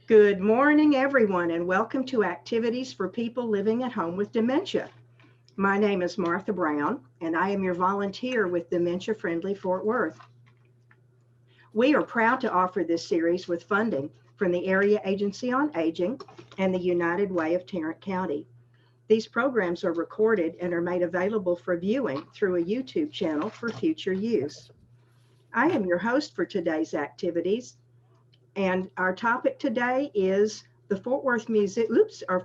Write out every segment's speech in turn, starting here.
Good morning, everyone, and welcome to Activities for People Living at Home with Dementia. My name is Martha Brown, and I am your volunteer with Dementia Friendly Fort Worth. We are proud to offer this series with funding from the Area Agency on Aging and the United Way of Tarrant County. These programs are recorded and are made available for viewing through a YouTube channel for future use. I am your host for today's activities. And our topic today is the Fort Worth Museum.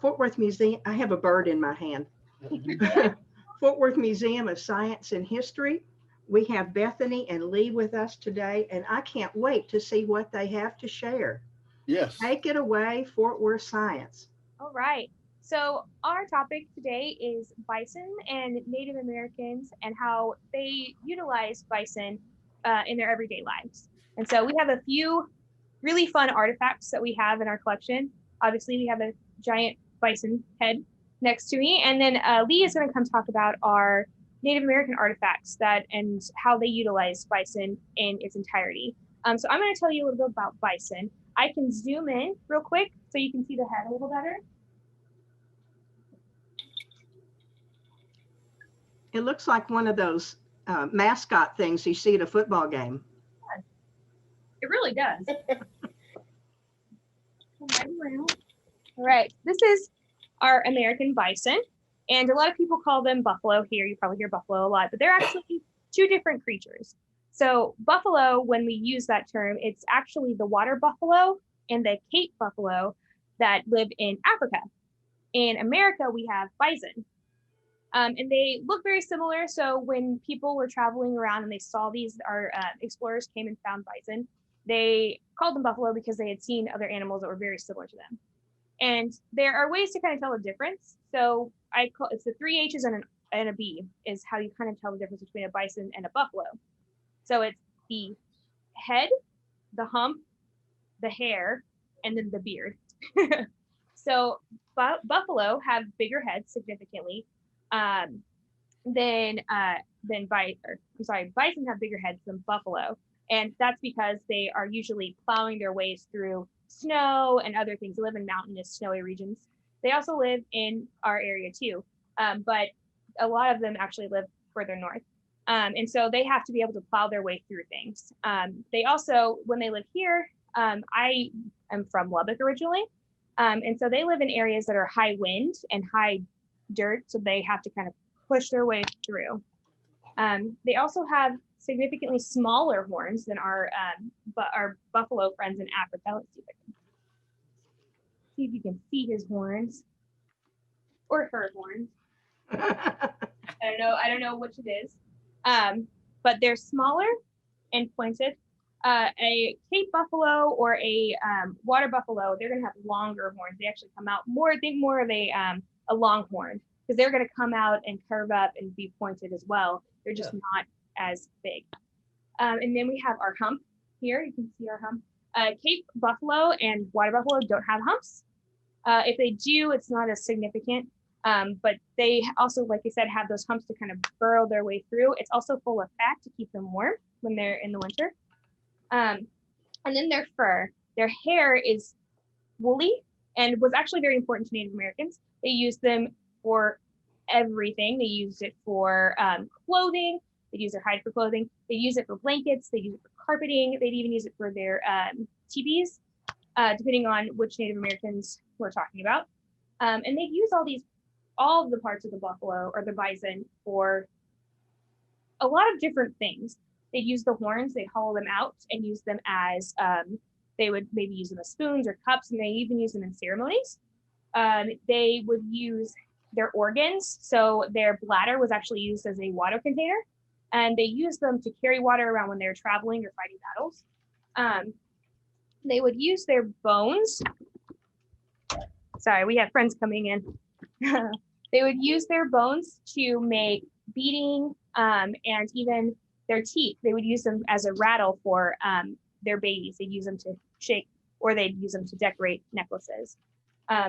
Fort Worth Museum. I have a bird in my hand. Fort Worth Museum of Science and History. We have Bethany and Lee with us today, and I can't wait to see what they have to share. Yes. Take it away, Fort Worth Science. All right. So our topic today is bison and Native Americans and how they utilize bison in their everyday lives. And so we have a few really fun artifacts that we have in our collection. Obviously, we have a giant bison head next to me. And then Lee is going to come talk about our Native American artifacts and how they utilize bison in its entirety. So I'm going to tell you a little bit about bison. I can zoom in real quick so you can see the head a little better. It looks like one of those mascot things you see at a football game. It really does. All right, this is our American bison, and a lot of people call them buffalo here. You probably hear buffalo a lot, but they're actually two different creatures. So buffalo, when we use that term, it's actually the water buffalo and the Cape buffalo that live in Africa. In America, we have bison. And they look very similar. So when people were traveling around and they saw these, our explorers came and found bison, they called them buffalo because they had seen other animals that were very similar to them. And there are ways to kind of tell the difference. So it's the three H's and a B is how you kind of tell the difference between a bison and a buffalo. So it's the head, the hump, the hair, and then the beard. So buffalo have bigger heads significantly. Bison have bigger heads than buffalo. And that's because they are usually plowing their ways through snow and other things. They live in mountainous, snowy regions. They also live in our area too, but a lot of them actually live further north. And so they have to be able to plow their way through things. They also, when they live here, I am from Lubbock originally. And so they live in areas that are high wind and high dirt, so they have to kind of push their way through. They also have significantly smaller horns than our buffalo friends in Africa. Let's see if you can see his horns or her horns. I don't know which it is, but they're smaller and pointed. A Cape buffalo or a water buffalo, they're going to have longer horns. They actually come out more of a longhorn, because they're going to come out and curve up and be pointed as well. They're just not as big. And then we have our hump here. You can see our hump. Cape buffalo and water buffalo don't have humps. If they do, it's not as significant. But they also, like I said, have those humps to kind of burrow their way through. It's also full of fat to keep them warm when they're in the winter. And then their fur. Their hair is woolly and was actually very important to Native Americans. They used them for everything. They used it for clothing. They use their hide for clothing. They use it for blankets. They use it for carpeting. They'd even use it for their teepees, depending on which Native Americans we're talking about. And they use all of the parts of the buffalo or the bison for a lot of different things. They'd use the horns, they'd hollow them out and use them as, they would maybe use them as spoons or cups, and they even use them in ceremonies. They would use their organs. So their bladder was actually used as a water container, and they used them to carry water around when they were traveling or fighting battles. They would use their bones. Sorry, we have friends coming in. They would use their bones to make beading, and even their teeth. They would use them as a rattle for their babies. They'd use them to shake, or they'd use them to decorate necklaces.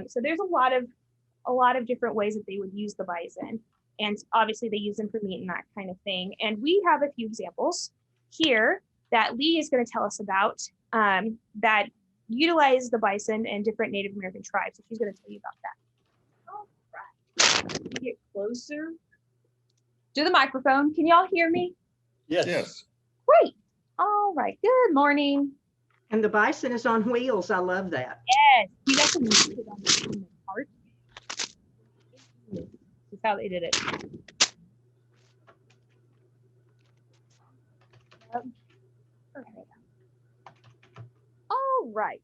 So there's a lot of different ways that they would use the bison. And obviously they use them for meat and that kind of thing. And we have a few examples here that Lee is going to tell us about that utilize the bison and different Native American tribes. So she's going to tell you about that. All right. Get closer to the microphone. Can y'all hear me? Yes. Yes. Great. All right. Good morning. And the bison is on wheels. I love that. Yes. You guys can use it on the cart. This is how they did it. Yep. Okay. All right.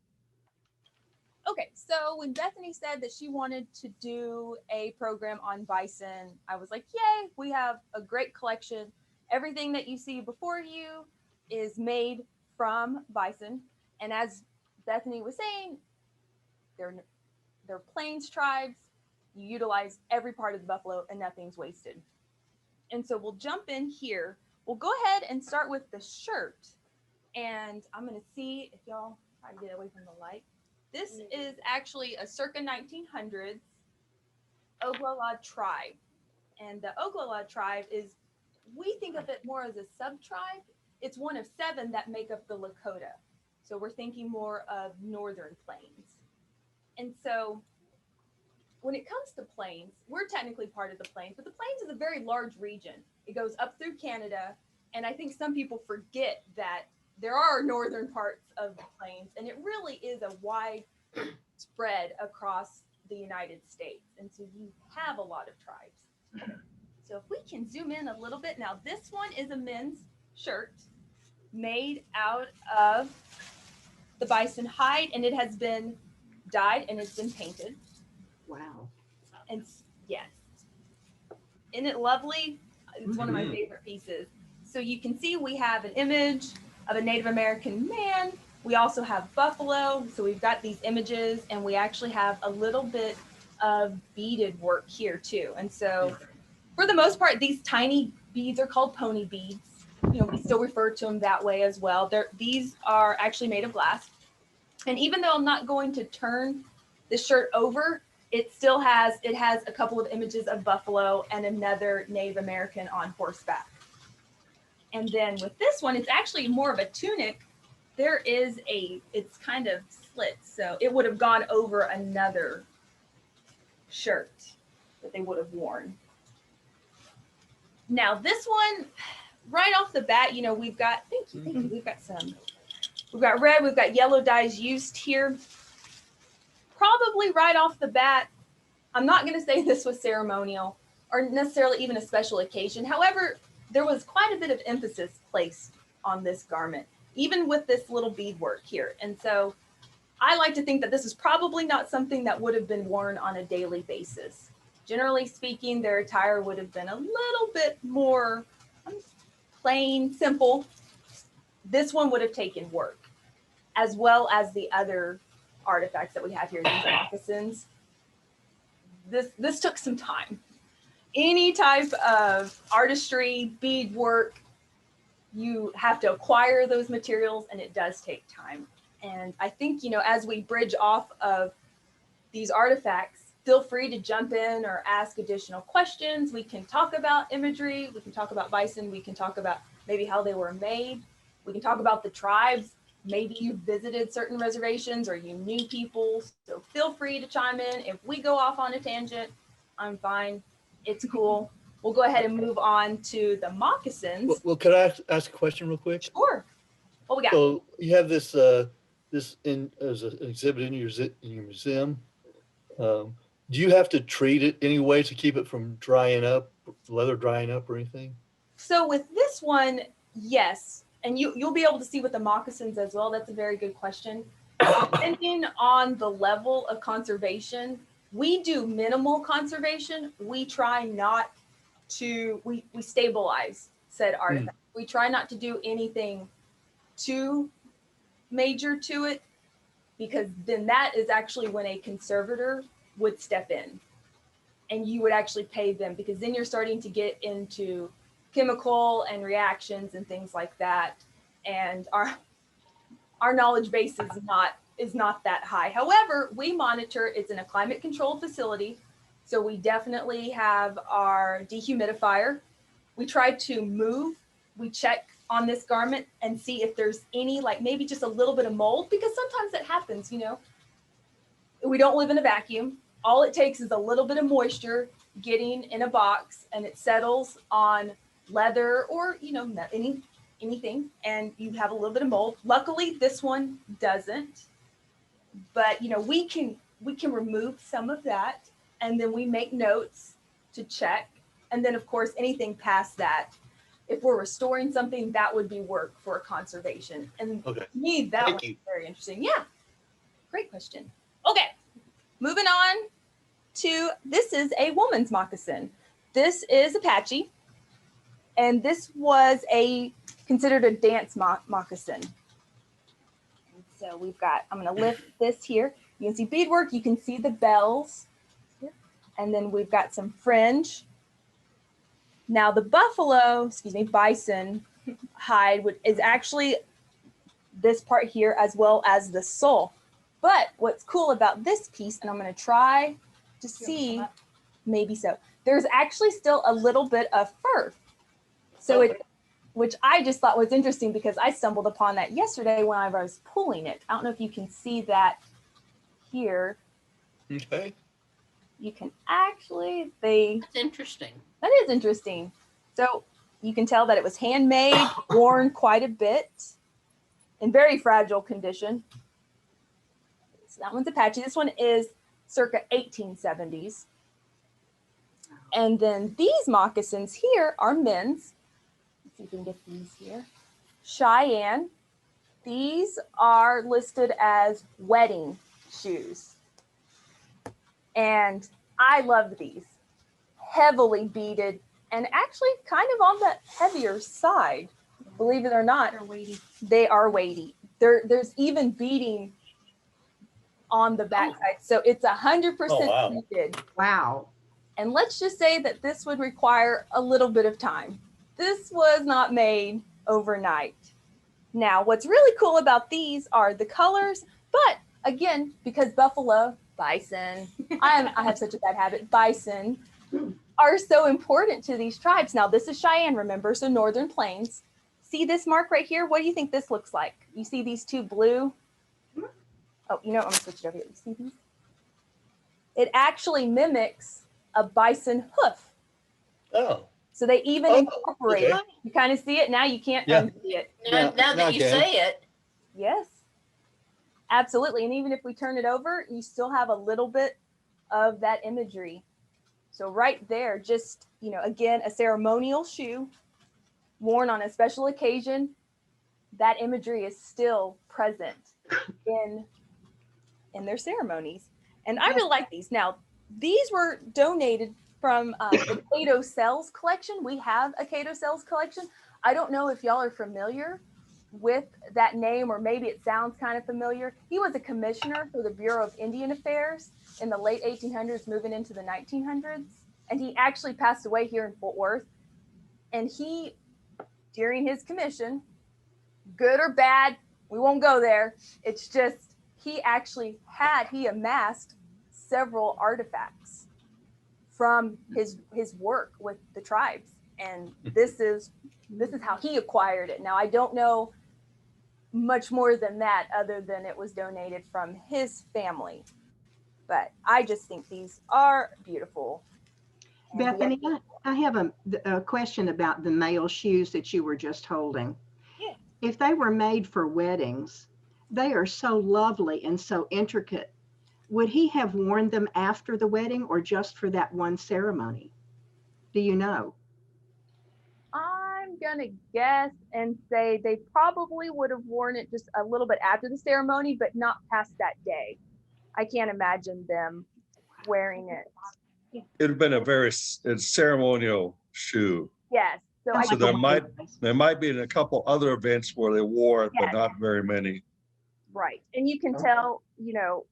Okay, so when Bethany said that she wanted to do a program on bison, I was like, yay, we have a great collection. Everything that you see before you is made from bison. And as Bethany was saying, they're plains tribes. You utilize every part of the buffalo and nothing's wasted. And so we'll jump in here. We'll go ahead and start with the shirt. And I'm gonna see if y'all try to get away from the light. This is actually a circa 1900s Oglala tribe. And the Oglala tribe is, we think of it more as a sub-tribe. It's one of 7 that make up the Lakota. So we're thinking more of northern plains. And so when it comes to plains, we're technically part of the plains, but the plains is a very large region. It goes up through Canada. And I think some people forget that there are northern parts of the plains, and it really is a wide spread across the United States. And so you have a lot of tribes. So if we can zoom in a little bit. Now, this one is a men's shirt made out of the bison hide, and it has been dyed and it's been painted. Wow. And yes, isn't it lovely? It's one of my favorite pieces. So you can see we have an image of a Native American man. We also have buffalo. So we've got these images, and we actually have a little bit of beaded work here too. And so for the most part, these tiny beads are called pony beads. You know, we still refer to them that way as well. These are actually made of glass. And even though I'm not going to turn the shirt over, it has a couple of images of buffalo and another Native American on horseback. And then with this one, it's actually more of a tunic. It's kind of slit. So it would have gone over another shirt that they would have worn. Now this one, right off the bat, you know, we've got, thank you. We've got red, we've got yellow dyes used here. Probably right off the bat, I'm not going to say this was ceremonial or necessarily even a special occasion. However, there was quite a bit of emphasis placed on this garment, even with this little beadwork here. And so I like to think that this is probably not something that would have been worn on a daily basis. Generally speaking, their attire would have been a little bit more plain, simple. This one would have taken work, as well as the other artifacts that we have here, these moccasins. This took some time. Any type of artistry, beadwork, you have to acquire those materials, and it does take time. And I think, you know, as we bridge off of these artifacts, feel free to jump in or ask additional questions. We can talk about imagery. We can talk about bison. We can talk about maybe how they were made. We can talk about the tribes. Maybe you visited certain reservations or you knew people. So feel free to chime in. If we go off on a tangent, I'm fine. It's cool. We'll go ahead and move on to the moccasins. Well, could I ask a question real quick? Sure. What we got? So you have this as an exhibit in your museum. Do you have to treat it anyway to keep it from drying up, leather drying up or anything? So with this one, yes. And you'll be able to see with the moccasins as well. That's a very good question. Depending on the level of conservation, we do minimal conservation. We try not to, we stabilize said artifact. We try not to do anything too major to it, because then that is actually when a conservator would step in and you would actually pay them, because then you're starting to get into chemical and reactions and things like that. And our knowledge base is not that high. However, we monitor, it's in a climate controlled facility. So we definitely have our dehumidifier. We try to move, we check on this garment and see if there's any, like maybe just a little bit of mold, because sometimes that happens, you know. We don't live in a vacuum. All it takes is a little bit of moisture getting in a box and it settles on leather or, you know, anything, and you have a little bit of mold. Luckily, this one doesn't, but you know, we can remove some of that, and then we make notes to check. And then of course, anything past that, if we're restoring something, that would be work for conservation. And Okay. to me, that Thank was you. very interesting. Yeah, great question. Okay, moving on to, this is a woman's moccasin. This is Apache, and this was considered a dance moccasin. And so we've got, I'm going to lift this here. You can see beadwork, you can see the bells here. And then we've got some fringe. Now the bison hide is actually this part here as well as the sole. But what's cool about this piece, and I'm going to try to see, maybe so, there's actually still a little bit of fur. So which I just thought was interesting because I stumbled upon that yesterday when I was pulling it. I don't know if you can see that here. Okay. You can actually, That's interesting. that is interesting. So you can tell that it was handmade, worn quite a bit, in very fragile condition. So that one's Apache. This one is circa 1870s. And then these moccasins here are men's. Let's see if we can get these here. Cheyenne. These are listed as wedding shoes. And I loved these. Heavily beaded and actually kind of on the heavier side. Believe it or not, They're weighty. they are weighty. There's even beading on the backside. So it's 100% wow. beaded. Wow. And let's just say that this would require a little bit of time. This was not made overnight. Now, what's really cool about these are the colors, but again, because buffalo, bison, I have such a bad habit, bison are so important to these tribes. Now, this is Cheyenne, remember, so Northern Plains. See this mark right here? What do you think this looks like? You see these two blue? Oh, you know, I'm gonna switch it over here. You see these? It actually mimics a bison hoof. Oh. So they even Oh, incorporate okay. it. You kind of see it now. You can't Yeah. unsee it. Now that you okay. say it, Yes, absolutely. And even if we turn it over, you still have a little bit of that imagery. So right there, just, you know, again, a ceremonial shoe worn on a special occasion, that imagery is still present in their ceremonies. And I really like these. Now, these were donated from the Cato Sells collection. We have a Cato Sells collection. I don't know if y'all are familiar with that name, or maybe it sounds kind of familiar. He was a commissioner for the Bureau of Indian Affairs in the late 1800s, moving into the 1900s. And he actually passed away here in Fort Worth. And he, during his commission, good or bad, we won't go there. It's just, he amassed several artifacts from his work with the tribes. And this is how he acquired it. Now, I don't know much more than that, other than it was donated from his family. But I just think these are beautiful. And Bethany, I have a question about the male shoes that you were just holding. Yeah. If they were made for weddings, they are so lovely and so intricate. Would he have worn them after the wedding or just for that one ceremony? Do you know? I'm gonna guess and say they probably would have worn it just a little bit after the ceremony, but not past that day. I can't imagine them wearing it. It'd have been a very ceremonial shoe. Yes. So Sounds I So like a there might wedding dress. there might be in a couple other events where they wore it, Yes. but not very many. right. And you can tell, you know,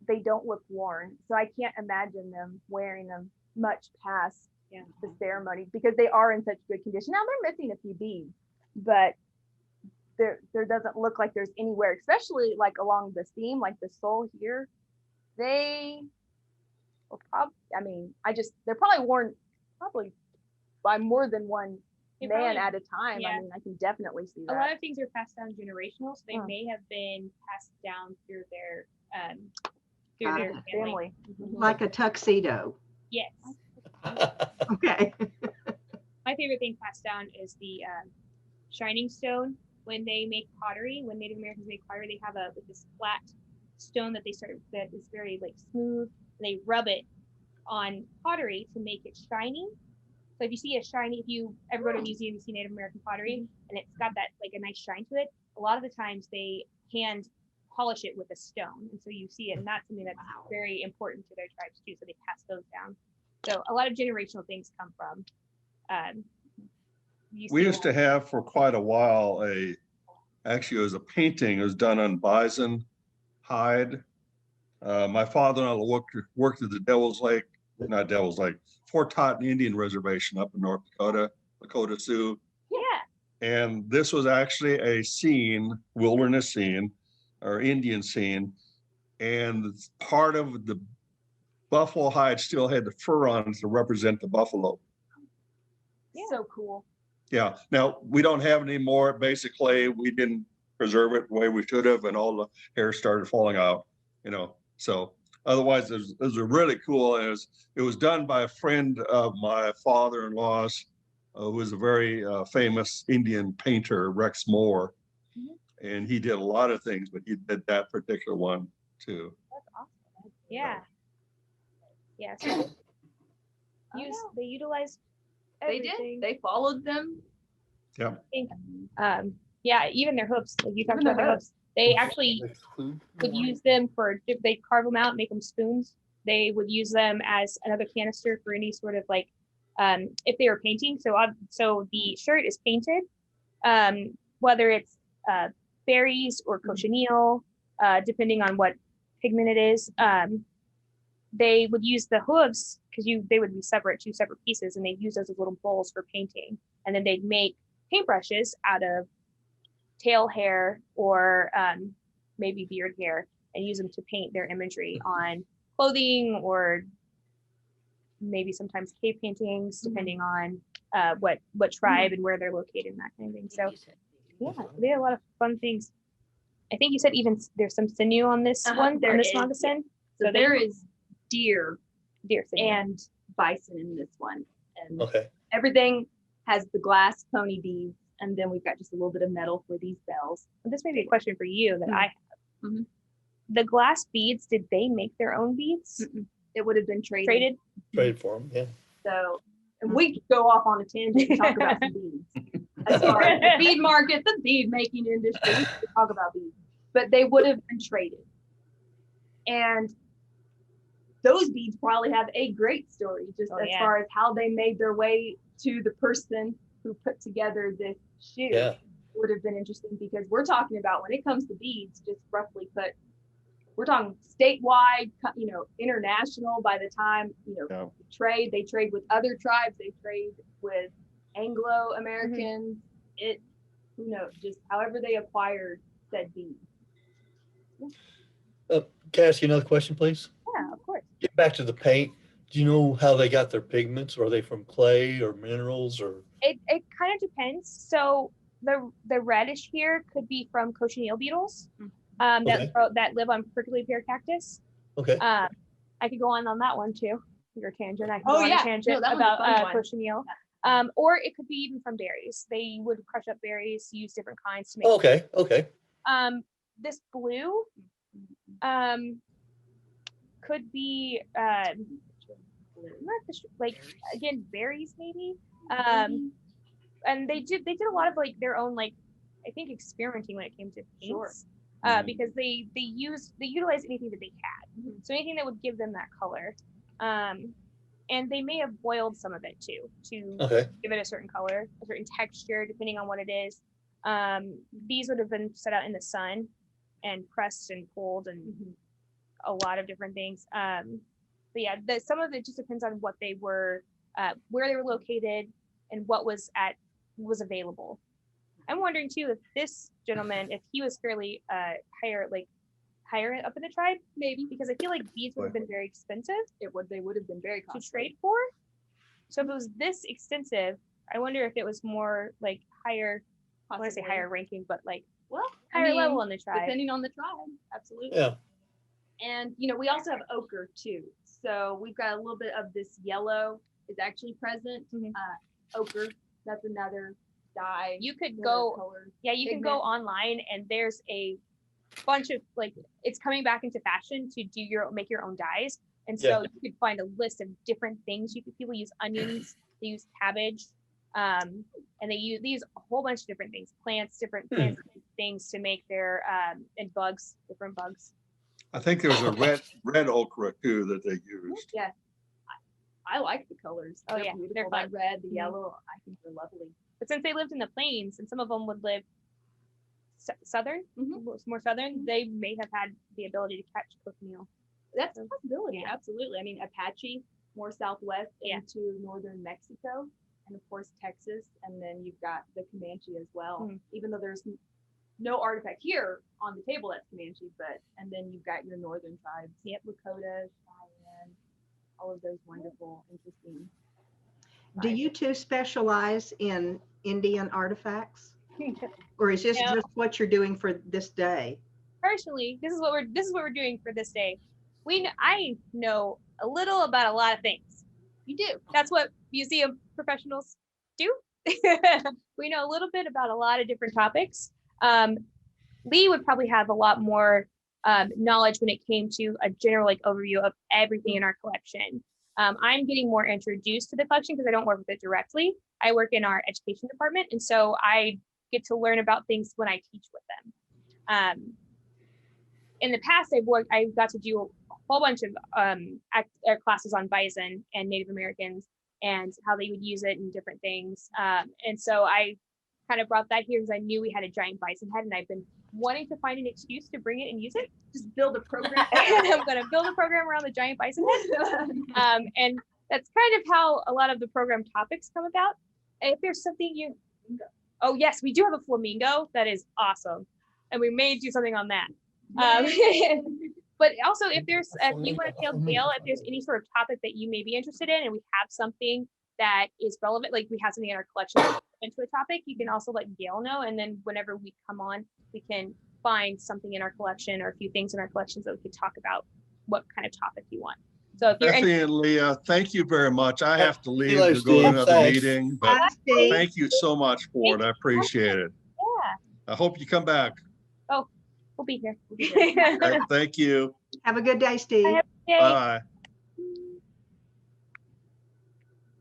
they don't look worn. So I can't imagine them wearing them much past the ceremony, because they are in such good condition. Now they're missing a few beads, but there doesn't look like there's anywhere, especially like along the seam, like the sole here. They will probably, they're probably worn probably by more than one man at a time. yeah. I mean, I can definitely see A that. lot of things are passed down generational, so they Oh. may have been passed down through their Got family. family. Like a tuxedo. Yes. Okay. My favorite thing passed down is the shining stone. When they make pottery, when Native Americans make pottery, they have this flat stone that that is very like smooth. They rub it on pottery to make it shiny. So if you ever go to a museum, you see Native American pottery, and it's got that like a nice shine to it. A lot of the times they hand polish it with a stone, and so you see it, and that's something that's very important to their tribes too. So they pass those down. So a lot of generational things come from. We used to have for quite a while actually it was a painting. It was done on bison hide. My father-in-law worked at the not Devil's Lake, Fort Totten Indian Reservation up in North Dakota, Lakota Sioux. Yeah. And this was actually a scene, wilderness scene or Indian scene. And part of the buffalo hide still had the fur on it to represent the buffalo. Yeah. So cool. Yeah. Now we don't have it anymore. Basically, we didn't preserve it the way we should have, and all the hair started falling out, So otherwise, it was really cool. It was done by a friend of my father-in-law's, who was a very famous Indian painter, Rex Moore. And he did a lot of things, but he did that particular one too. That's awesome. Yeah. Yeah. So they utilized everything. They followed them. Yeah. I think, yeah, even their hooves, like you talked about their hooves, they actually would use them they carve them out, make them spoons. They would use them as another canister for any sort of like, if they were painting. So the shirt is painted, whether it's berries or cochineal, depending on what pigment it is. They would use the hooves because they would be two separate pieces, and they'd use those as little bowls for painting. And then they'd make paintbrushes out of tail hair or maybe beard hair and use them to paint their imagery on clothing or maybe sometimes cave paintings, depending on what tribe and where they're located and that kind of thing. So yeah, they had a lot of fun things. I think you said even there's some sinew on this one, on this moccasin. So there is deer sinew. and bison in this one. And Okay. everything has the glass pony beads, and then we've got just a little bit of metal for these bells. And this may be a question for you that I have. Mhm. The glass beads, did they make their own beads? It would have been traded. Trade for them, yeah. So and we could go off on a tangent and talk about some beads. As far as the bead market, the bead making industry, we could talk about beads. But they would have been traded. And those beads probably have a great story just as far as how they made their way to the person who put together this shoe. Yeah. Would have been interesting because we're talking about when it comes to beads, just roughly put, we're talking statewide, international by the time, they trade with other tribes, they trade with Anglo-Americans, who knows, just however they acquired said beads. Can I ask you another question, please? Yeah, of course. Get back to the paint. Do you know how they got their pigments? Are they from clay or minerals or? It kind of depends. So the reddish here could be from cochineal beetles that live on prickly pear cactus. Okay. I could go on that one too. Your tangent. I could go on a tangent that was a fun about one. cochineal. Or it could be even from berries. They would crush up berries, use different kinds to make. Okay. This blue could be not again berries maybe. And they did a lot of like their own I think experimenting when it came to paints. Because they utilized anything that they had. So anything that would give them that color. And they may have boiled some of it too to give it a certain color, a certain texture, depending on what it is. These would have been set out in the sun and pressed and pulled and a lot of different things. But yeah, some of it just depends on what they were, where they were located, and what was available. I'm wondering too if this gentleman, if he was fairly higher up in the tribe, maybe, because I feel like beads would have been very expensive. They would have been very to costly. trade for. So if it was this extensive, I wonder if it was more like higher, I want to say Possibly. higher ranking, but like Well, higher level in the tribe. depending on the tribe, absolutely. Yeah. And we also have ochre too. So we've got a little bit of this yellow is actually present. Mhm. Ochre, that's another dye. You could similar go, color. yeah, you can go pigment. online and there's a bunch of like, it's coming back into fashion to make your own dyes. And so Yeah. you could find a list of different things. People use onions, they use cabbage, and they use a whole bunch of different things, plants, different things to make their, and bugs, different bugs. I think there's a red okra too that they used. Yeah. I like the colors. Oh, They're yeah, beautiful. they're That fun. red, the Mhm. yellow, I think they're lovely. But since they lived in the plains and some of them would live southern, more southern, they may have had the ability to catch cochineal. That's a possibility. Yeah. Absolutely. I mean, Apache, more southwest Yeah. into northern Mexico, and of course Texas, and then you've got the Comanche as well. Mhm. Even though there's no artifact here on the table that's Comanche, and then you've got your northern tribes, Lakota, Cheyenne, all of those wonderful, interesting. Do you two specialize in Indian artifacts? Or is this No. just what you're doing for this day? Partially, this is what we're doing for this day. I know a little about a lot of things. You do. That's what museum professionals do. We know a little bit about a lot of different topics. Lee would probably have a lot more knowledge when it came to a general overview of everything in our collection. I'm getting more introduced to the collection because I don't work with it directly. I work in our education department, and so I get to learn about things when I teach with them. In the past, I got to do a whole bunch of classes on bison and Native Americans and how they would use it in different things. And so I kind of brought that here because I knew we had a giant bison head, and I've been wanting to find an excuse to bring it and use it. Just build a program. I'm going to build a program around the giant bison head. And that's kind of how a lot of the program topics come about. If there's something oh yes, we do have a flamingo that is awesome, and we may do something on that. But also, if you want to tell if there's any sort of topic that you may be interested in, and we have something that is relevant, like we have something in our collection into a topic, you can also let Gail know, and then whenever we come on, we can find something in our collection or a few things in our collections that we could talk about what kind of topic you want. So if you're Bethany and Leah, thank you very much. I have to leave Hello, to go to Steve. another Thanks. meeting, but Hi, Steve. thank you so much for it. I appreciate it. Yeah, I hope you come back. we'll be here. All right, thank you. Have a good day, Steve. Yay. Bye.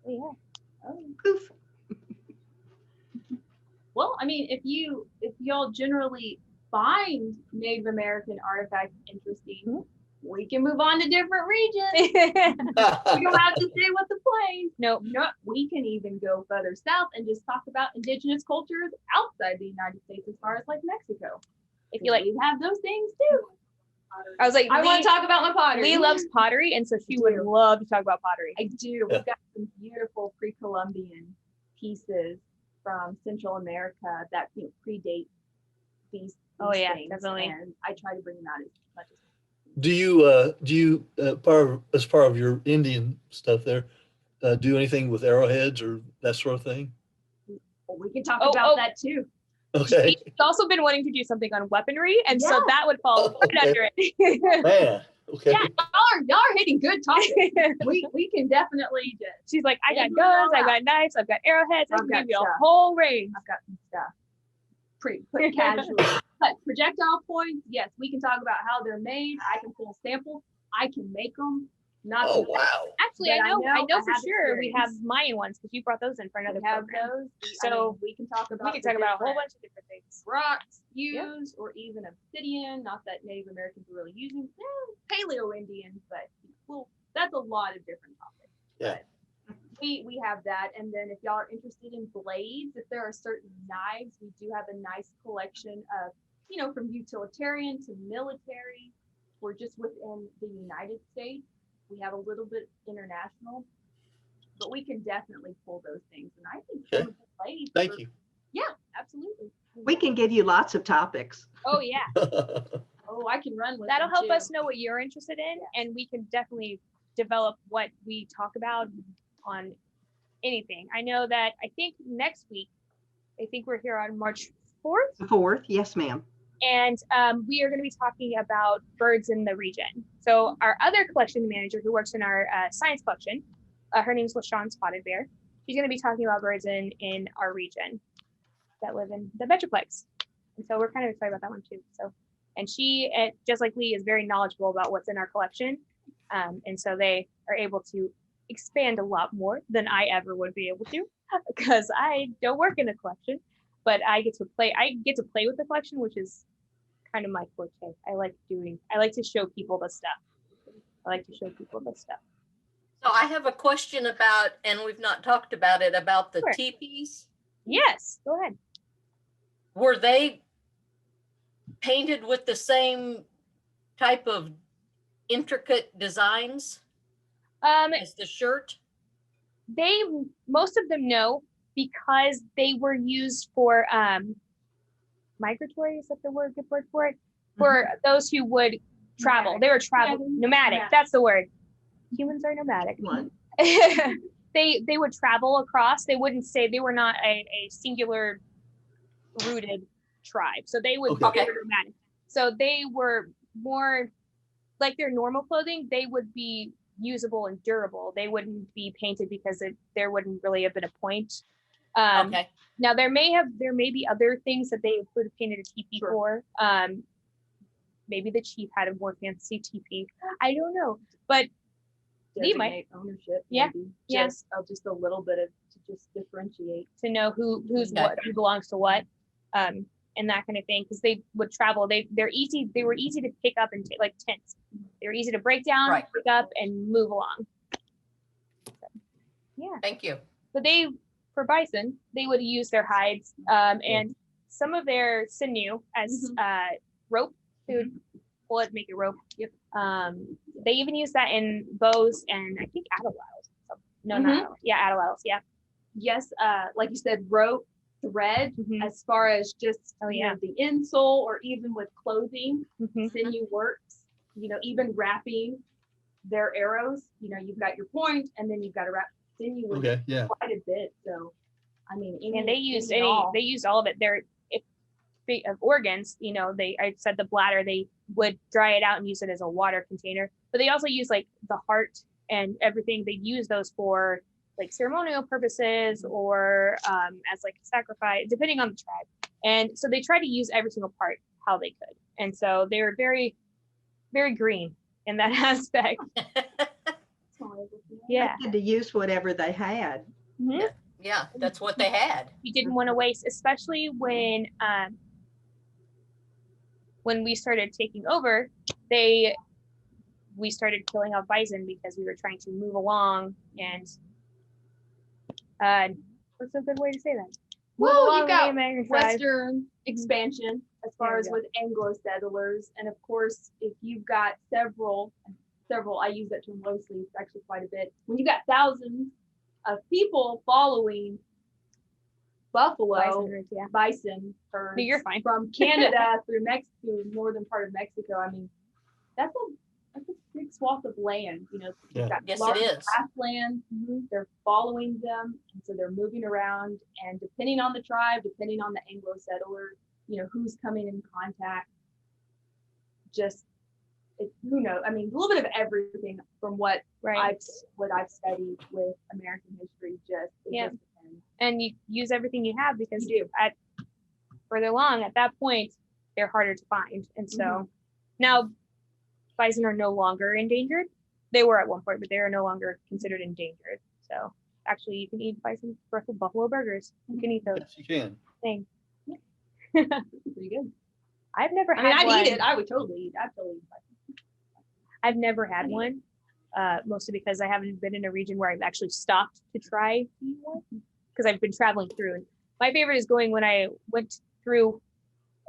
Yeah. Poof. Well, I mean, if y'all generally find Native American artifacts interesting, we can move on to different regions. We don't have to stay with the plains. Nope. No, we can even go further south and just talk about indigenous cultures outside the United States, as far as like Mexico. If you like, We have those things too. I was like, I want to talk about my pottery. Lee loves pottery, and so she would do. love to talk about pottery. I do. We've got some beautiful pre-Columbian pieces from Central America that predate these Oh, yeah, things, definitely. And I try to bring them out as much as Do you as part of your Indian stuff there, do anything with arrowheads or that sort of thing? well, we can talk Oh, about oh. that too. Okay, She's also been wanting to do something on weaponry, and so Yeah. that would fall Oh, right okay. under it. man. Okay. Yeah, y'all are hitting good topics. we can definitely do. She's like, I got Figure it guns, all I've out. got knives, I've got arrowheads, I I've can got give you a stuff. whole range. I've got some stuff. Put casual. But projectile points, yes, we can talk about how they're made. I can pull samples. I can make them. Not Oh, the wow. Actually, But I know I for have sure we have experience. Mayan ones because you brought those in for another we have program. those. So we can talk about We could talk about a whole different bunch of different things. rocks used, or even obsidian. Not that Native Americans were really using Paleo Indians, but well, that's a lot of different topics. Yeah. But we have that, and then if y'all are interested in blades, if there are certain knives, we do have a nice collection of, from utilitarian to military. We're just within the United States. We have a little bit international, but we can definitely pull those things. And I think some of the blades. Thank you. Yeah, absolutely. We can give you lots of topics. Oh yeah, Oh, I can run with that'll them help too. us know what you're interested in, and we can definitely develop what we talk about on anything. I know that I think next week, I think we're here on March 4th. The 4th, yes, ma'am. And we are going to be talking about birds in the region. So our other collection manager who works in our science collection, her name is LaShawn Spotted Bear. She's going to be talking about birds in our region that live in the Metroplex. And so we're kind of excited about that one too. So, and she, just like Lee, is very knowledgeable about what's in our collection. And so they are able to expand a lot more than I ever would be able to, because I don't work in a collection, but I get to play with the collection, which is kind of my forte. I like to show people the stuff. So I have a question about, and we've not talked about it, about the Sure. teepees. Yes, go ahead. Were they painted with the same type of intricate designs as the shirt? Most of them no, because they were used for migratory, is that the good word for it? For those who would travel. They were nomadic. That's the word. Humans are nomadic. They would travel across. They wouldn't stay. They were not a singular rooted tribe. So they would Okay. they were nomadic. So they were more like their normal clothing. They would be usable and durable. They wouldn't be painted because there wouldn't really have been a point. Okay. Now there may be other things that they would have painted a teepee for. Maybe the chief had a more fancy teepee. I don't know, but Lee might. Ownership. Yeah, Maybe. yeah. Just a little bit to just differentiate. To know who's Okay. what, who belongs to what, and that kind of thing. Because they would travel. They were easy to pick up and take, like tents. They were easy to break down, Right. pick up, and move along. So, yeah. Thank you. But for bison, they would use their hides and some of their sinew as rope. They would pull it, make it rope. Yep. They even use that in bows and I think atlatls. So, no, not atlatls. Yeah, atlatls. Yeah. Yes, like you said, rope, thread, Mhm. as far as just Oh, yeah. the insole or even with clothing, Mhm. sinew works, even wrapping their arrows, you've got your point and then you've got to wrap sinew with Okay, yeah. quite a bit. So, I mean, And they used all of it. Of organs, I said the bladder, they would dry it out and use it as a water container, but they also use like the heart and everything. They use those for like ceremonial purposes or as like a sacrifice, depending on the tribe. And so they try to use every single part how they could. And so they were very, very green in that aspect. Yeah. They had to use whatever they had. Mhm. Yeah, that's what they had. You didn't want to waste, especially when we started taking over, we started killing off bison because we were trying to move along and what's a good way to say that? Well, you've got Western Western expansion as There far we as go. with Anglo settlers. And of course, if you've got several, I use that term loosely, it's actually quite a bit. When you've got thousands of people following buffalo, bison herds No, you're fine. from Canada through Mexico, northern part of Mexico, I mean, that's a big swath of land, Yeah. You've got Yes, it large is. grassland, they're following them, and so they're moving around, and depending on the tribe, depending on the Anglo settler, who's coming in contact, who knows? I mean, a little bit of everything from what I've studied with American history. Just depends. And you use everything you have because You do. at further along at that point they're harder to find. And so now bison are no longer endangered. They were at one point, but they are no longer considered endangered. So actually, you can eat bison buffalo burgers. You can eat those. Yes, you can. Things. Pretty good. I've never had I'd one. eat it. I would totally eat. I'd totally eat bison. I've never had one, mostly because I haven't been in a region where I've actually stopped to try to eat one because I've been traveling through. And my favorite is going when I went through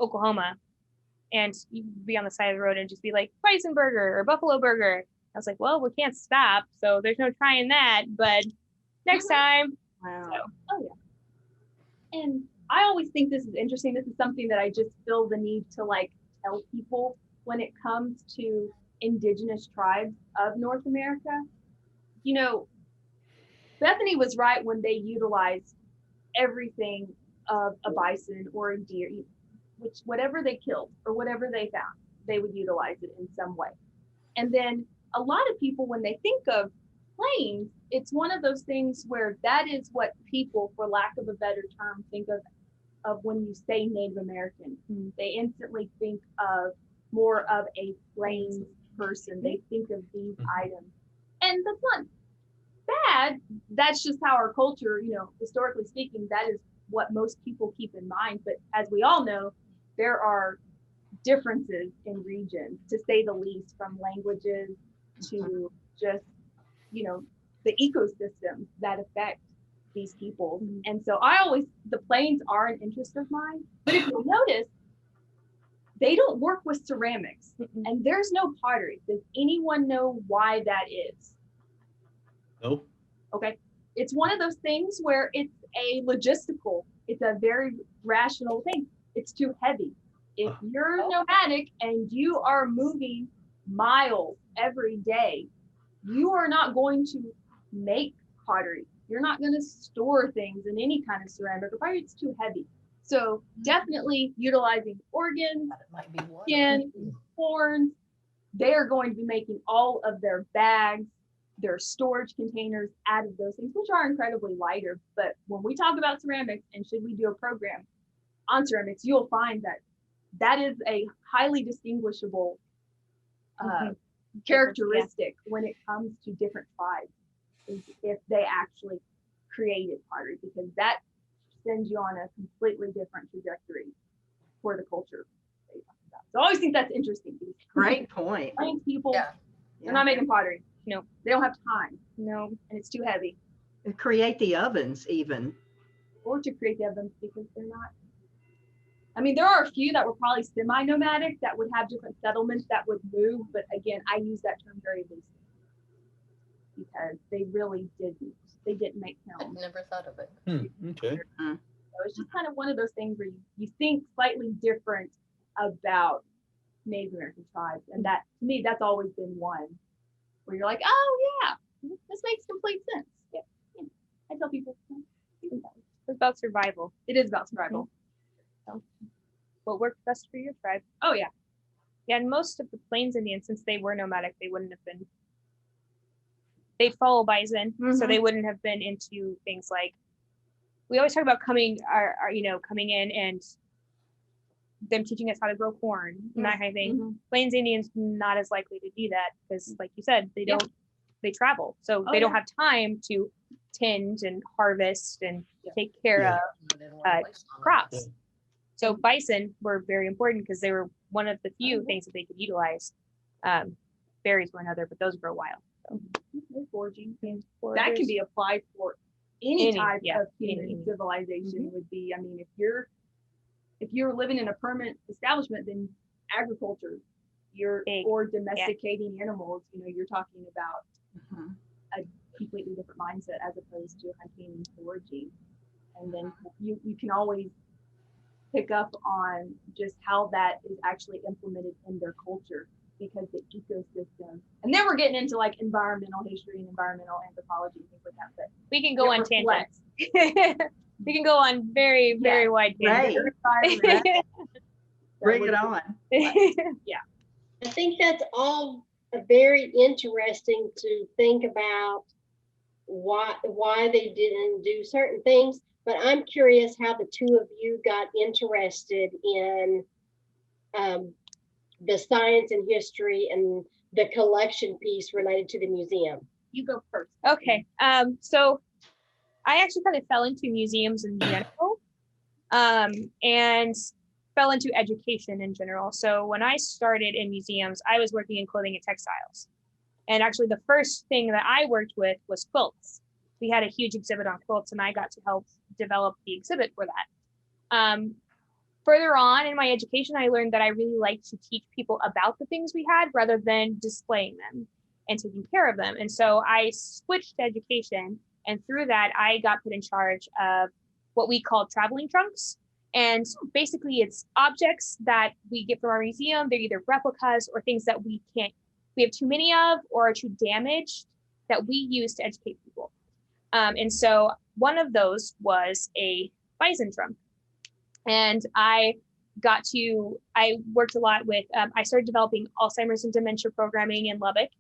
Oklahoma and you'd be on the side of the road and just be like bison burger or buffalo burger. I was like, well, we can't stop, so there's no trying that, but next time. Wow. So, Oh yeah. And I always think this is interesting. This is something that I just feel the need to tell people when it comes to indigenous tribes of North America. Bethany was right when they utilized everything of a bison or a deer, which whatever they killed or whatever they found, they would utilize it in some way. And then a lot of people, when they think of plains, it's one of those things where that is what people, for lack of a better term, think of when you say Native American. They instantly think of more of a plains person. They think of these items. And that's not bad. That's just how our culture, you know, historically speaking, that is what most people keep in mind. But as we all know, there are differences in regions, to say the least, from languages to just, you know, the ecosystems that affect these people. And so the plains are an interest of mine. But if you'll notice, they don't work with ceramics, and there's no pottery. Does anyone know why that is? No. Okay. It's one of those things where it's a very rational thing. It's too heavy. If you're nomadic and you are moving miles every day, you are not going to make pottery. You're not going to store things in any kind of ceramic, or probably it's too heavy. So definitely utilizing organs, skin, horns. They are going to be making all of their bags, their storage containers out of those things, which are incredibly lighter. But when we talk about ceramics, and should we do a program on ceramics, you'll find that that is a highly distinguishable characteristic when it comes to different tribes, is if they actually created pottery, because that sends you on a completely different trajectory for the culture. So I always think that's interesting. Great point. Plains people, Yeah. they're not making pottery. No. They don't have time, No. and it's too heavy. Create the ovens even. Or to create the ovens, because they're not. I mean, there are a few that were probably semi-nomadic that would have different settlements that would move, but again, I use that term very loosely because they really didn't. They didn't make I films. never thought of it. Okay. So it's just kind of one of those things where you think slightly different about Native American tribes, and that, to me, that's always been one where you're like, oh yeah, this makes complete sense. Yeah. I tell people, It's about survival. it is about survival. So, what works best for your tribe? Oh yeah. Yeah, and most of the Plains Indians, since they were nomadic, they wouldn't have been. They follow bison, so they wouldn't have been into things like. We always talk about coming in and them teaching us how to grow corn and that kind of thing. Plains Indians not as likely to do that because, like you said, they don't. They travel, so they don't have time to tend and harvest and take care of crops. Yeah. So bison were very important because they were one of the few things that they could utilize. Berries were another, but those grow wild. So foraging. That can be applied for any type of human any. civilization. Would be, I mean, if you're living in a permanent establishment, then agriculture, or domesticating animals, you're talking about a completely different mindset as opposed to hunting and foraging. And then you can always pick up on just how that is actually implemented in their culture, because the ecosystem, and then we're getting into like environmental history and environmental anthropology and things like that, but we can go on tangents. We can go on very, very wide tangents. Right. Bring it on. I think that's all very interesting to think about why they didn't do certain things. But I'm curious how the two of you got interested in the science and history and the collection piece related to the museum. You go first. Okay. So I actually kind of fell into museums in general, and fell into education in general. So when I started in museums, I was working in clothing and textiles. And actually the first thing that I worked with was quilts. We had a huge exhibit on quilts, and I got to help develop the exhibit for that. Further on in my education, I learned that I really liked to teach people about the things we had rather than displaying them and taking care of them. And so I switched to education, and through that, I got put in charge of what we call traveling trunks. And basically it's objects that we get from our museum. They're either replicas or things that we have too many of or are too damaged that we use to educate people. And so one of those was a bison trunk. And I worked a lot with, I started developing Alzheimer's and dementia programming in Lubbock,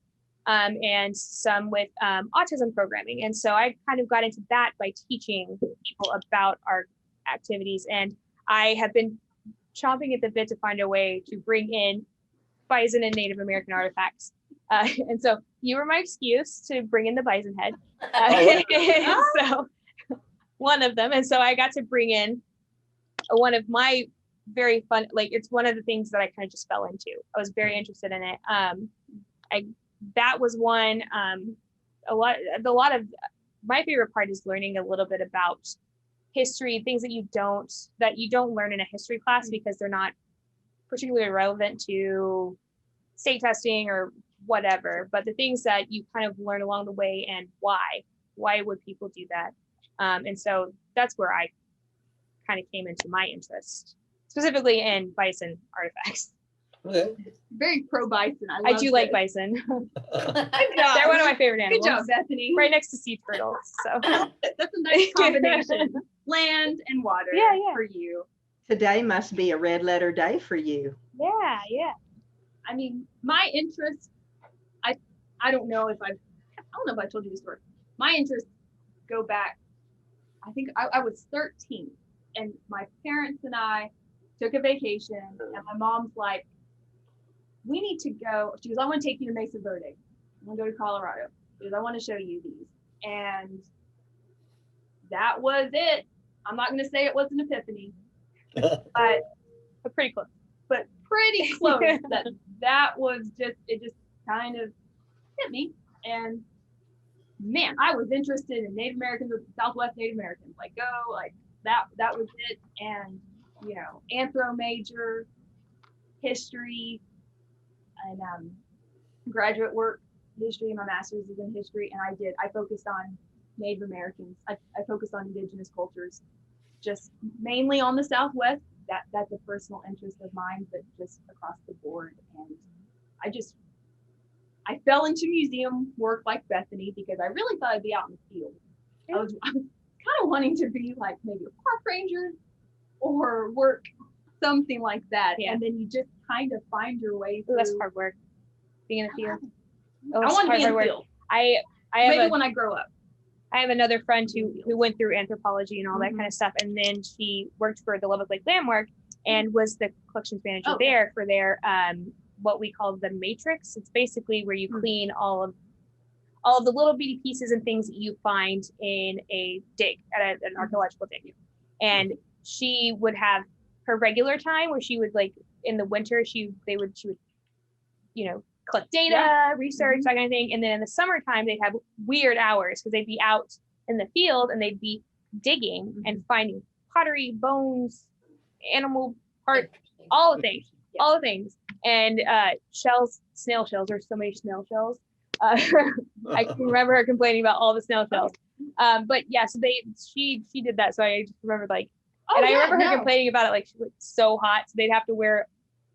and some with autism programming. And so I kind of got into that by teaching people about our activities. And I have been chomping at the bit to find a way to bring in bison and Native American artifacts. And so you were my excuse to bring in the bison head. So one of them. And so I got to bring in one of my very fun, like it's one of the things that I kind of just fell into. I was very interested in it. That was one, a lot of my favorite part is learning a little bit about history, things that you don't learn in a history class because they're not particularly relevant to state testing or whatever, but the things that you kind of learn along the way and why would people do that? And so that's where I kind of came into my interest, specifically in bison artifacts. Okay. Very pro bison. I do like bison. They're one of my favorite animals. Good job, Bethany. Right next to sea turtles. So That's a nice combination. Land and water for you. Today must be a red letter day for you. yeah. I mean, my interest, I don't know if I told you this story. My interests go back, I think I was 13 and my parents and I took a vacation and my mom's like, we need to go. She goes, I want to take you to Mesa Verde. I want to go to Colorado. She goes, I want to show you these. And that was it. I'm not going to say it was an epiphany, but Pretty close. But pretty close. that was just, it just kind of hit me. And man, I was interested in Native Americans, Southwest Native Americans, like that was it. And, you know, anthro major, history, and graduate work, history. My master's is in history, and I focused on Native Americans. I focused on indigenous cultures, just mainly on the Southwest. That's a personal interest of mine, but just across the board. And I fell into museum work like Bethany because I really thought I'd be out in the field. I was kind of wanting to be like maybe a park ranger or work something like that. Yeah. And then you just kind of find your way through. That's hard work, being in the field. I want to be in the field. I maybe when I grow up. I have another friend who went through anthropology and all that kind of stuff, and then she worked for the Lubbock Lake Landmark and was the collections manager there for their what we call the matrix. It's basically where you clean all of the little bitty pieces and things that you find in a dig at an archaeological dig. And she would have her regular time where she would, like, in the winter she would you know, collect data, research, that kind of thing. And then in the summertime, they'd have weird hours because they'd be out in the field and they'd be digging and finding pottery, bones, animal part, all the things. And shells, snail shells. There's so many snail shells. I can remember her complaining about all the snail shells. But yeah, so she did that. So I just remember, like, and I remember her complaining about it, like, she was so hot, so they'd have to wear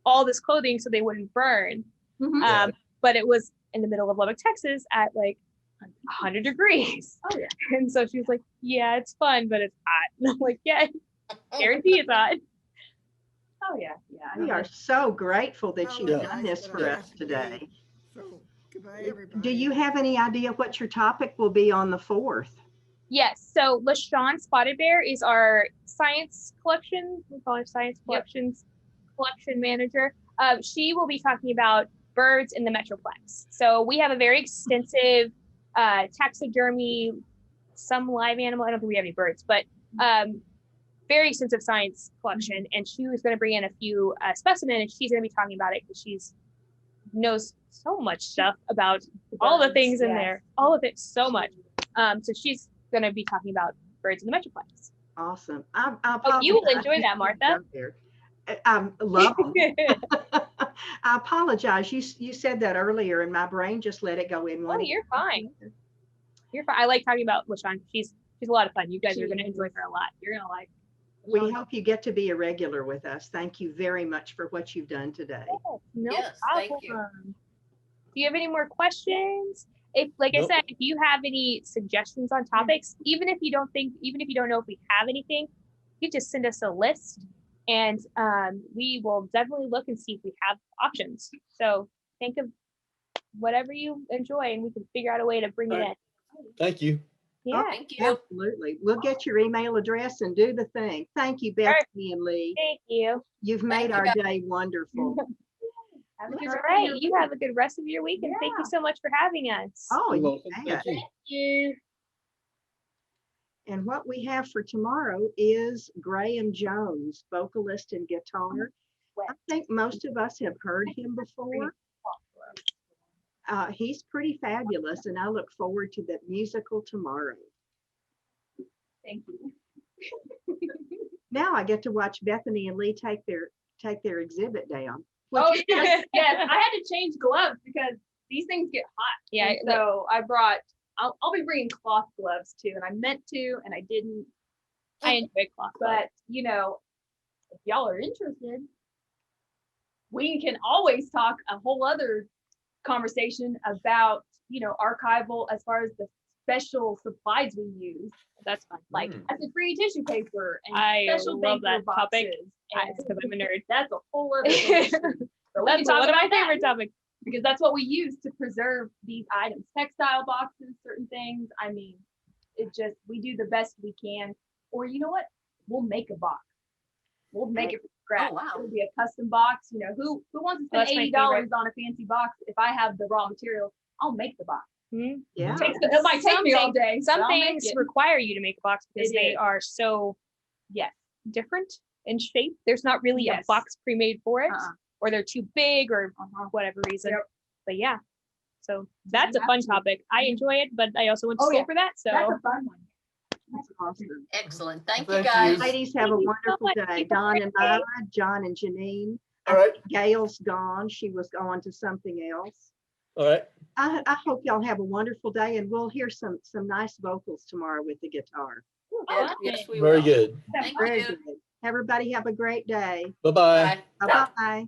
all this clothing so they wouldn't burn. But it was in the middle of Lubbock, Texas at like 100 degrees. Oh yeah. And so she was like, yeah, it's fun, but it's hot. And I'm like, yeah, guarantee it's hot. Oh yeah. We are so grateful that you've done this for us today. So goodbye, everybody. Do you have any idea what your topic will be on the 4th? Yes. So LaShawn Spotted Bear is our science collection. We call her science collections collection manager. She will be talking about birds in the Metroplex. So we have a very extensive taxidermy, some live animal. I don't think we have any birds, but very extensive science collection. And she was going to bring in a few specimens, and she's going to be talking about it because she's knows so much stuff about all the things in there, all of it, so much. So she's going to be talking about birds in the Metroplex. Awesome. You will enjoy that, Martha. I love them. I apologize. You said that earlier and my brain just let it go in one. Oh, you're fine. You're fine. I like talking about LaShawn. She's a lot of fun. You guys are going to enjoy her a lot. You're going to like. We hope you get to be a regular with us. Thank you very much for what you've done today. Oh, no Yes, problem. thank you. Do you have any more questions? If, like I Nope. said, if you have any suggestions on topics, even if you don't know if we have anything, you just send us a list, and we will definitely look and see if we have options. So think of whatever you enjoy, and we can figure out a way to bring it in. Thank you. Yeah. Thank you. Absolutely. We'll get your email address and do the thing. Thank you, Bethany and Lee. Thank you. You've made you, our guys. day wonderful. All right. You have a good rest of your week, and thank you so much for having us. Oh, You're you welcome. bet. Thank you. You. And what we have for tomorrow is Graham Jones, vocalist and guitar. I think most of us have heard him before. He's pretty fabulous, and I look forward to the musical tomorrow. Thank you. Now I get to watch Bethany and Lee take their exhibit down. Oh, yes, yes. I had to change gloves because these things get hot. Yeah. And so I brought, I'll be bringing cloth gloves too. And I meant to, and I didn't. I enjoy cloth, But, you know, if y'all are interested, we can always talk a whole other conversation about, you know, archival as far as the special supplies we use. that's fun. Like as a free tissue paper and I special love banker that topic. boxes. Because I'm a nerd. That's a whole other industry. So we can That's talk one of my about that, favorite topics. because that's what we use to preserve these items. Textile boxes, certain things. I mean, it just, we do the best we can. Or you know what? We'll make a box. We'll make it from scratch. Oh, wow. It'll be a custom box. You know, who wants to That's spend my $80 on a fancy box? If I have the raw material, I'll make the box. Mhm. Yeah. It might take me all day. Some but I'll make things it. require you to make a box because It they is. are so Yes. different in shape. There's not really a Yes. box pre-made for it, Uh-uh. or they're too big, or whatever reason. Yep. But yeah, so that's a you fun have to. topic. I enjoy it, but I also went to Oh, school yeah. for that. So That's a fun one. That's awesome. Excellent. Thank you, Thank you. guys. Ladies, have a Thank you so wonderful much. day. Keep up Don the and great day. Myra, John and Janine. All right. Gail's gone. She was going to something else. All right. I hope y'all have a wonderful day, and we'll hear some nice vocals tomorrow with the guitar. Yes, yes, we Very will. good. Thank Very you. good. Everybody have a great day. Bye-bye. Bye. Bye-bye.